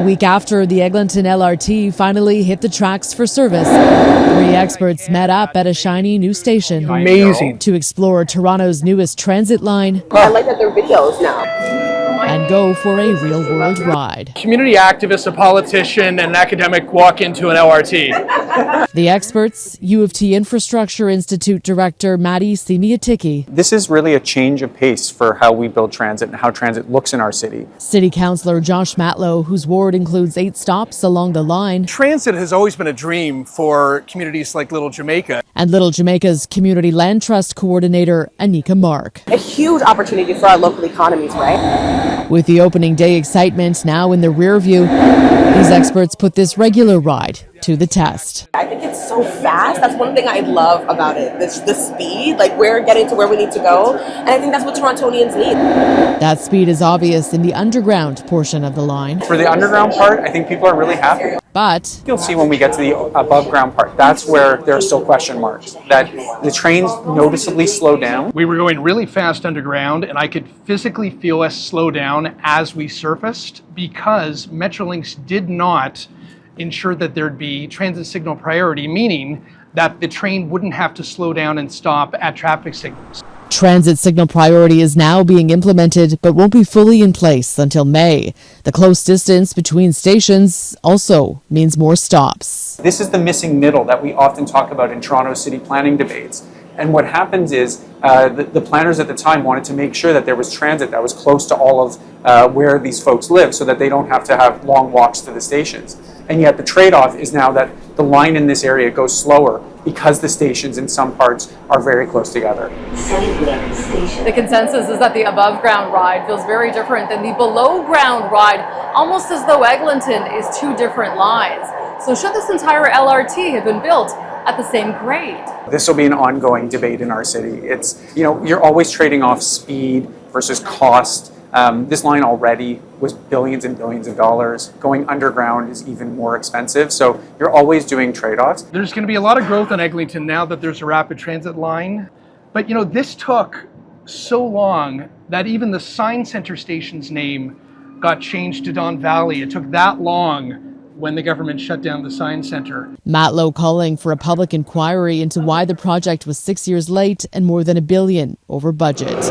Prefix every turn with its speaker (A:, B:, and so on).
A: week after the Eglinton LRT finally hit the tracks for service, 3 experts met up at a shiny new station.
B: Amazing.
A: To explore Toronto's newest transit line.
C: I like that they're videos now.
A: And go for a real-world ride.
B: Community activist, a politician, and an academic walk into an LRT.
A: The experts, U of T Infrastructure Institute Director Maddie Simiatiki.
D: This is really a change of pace for how we build transit and how transit looks in our city.
A: City Councillor Josh Matlow, whose ward includes 8 stops along the line.
B: Transit has always been a dream for communities like Little Jamaica.
A: And Little Jamaica's Community Land Trust Coordinator Anika Mark.
C: A huge opportunity for our local economies, right?
A: With the opening day excitement now in the rear view, these experts put this regular ride to the test.
C: I think it's so fast. That's one thing I love about it, the speed. Like, we're getting to where we need to go. And I think that's what Torontonians need.
A: That speed is obvious in the underground portion of the line.
D: For the underground part, I think people are really happy.
A: But
D: You'll see when we get to the above ground part, that's where there are still question marks, that the trains noticeably slow down.
B: We were going really fast underground, and I could physically feel us slow down as we surfaced because Metrolinx did not ensure that there'd be transit signal priority, meaning that the train wouldn't have to slow down and stop at traffic signals.
A: transit signal priority is now being implemented but won't be fully in place until May. The close distance between stations also means more stops.
D: This is the missing middle that we often talk about in Toronto city planning debates. And what happens is the planners at the time wanted to make sure that there was transit that was close to all of where these folks live so that they don't have to have long walks to the stations. And yet the trade-off is now that the line in this area goes slower because the stations in some parts are very close together.
E: The consensus is that the above-ground ride feels very different than the below-ground ride, almost as though Eglinton is two different lines. So should this entire LRT have been built at the same grade?
D: This will be an ongoing debate in our city. It's, you're always trading off speed versus cost. This line already was billions and billions of dollars. Going underground is even more expensive. So you're always doing trade-offs.
B: There's going to be a lot of growth in Eglinton now that there's a rapid transit line. But this took so long that even the Sign Center station's name got changed to Don Valley. It took that long when the government shut down the Sign Center.
A: Matlow calling for a public inquiry into why the project was 6 years late and more than $1 billion over budget.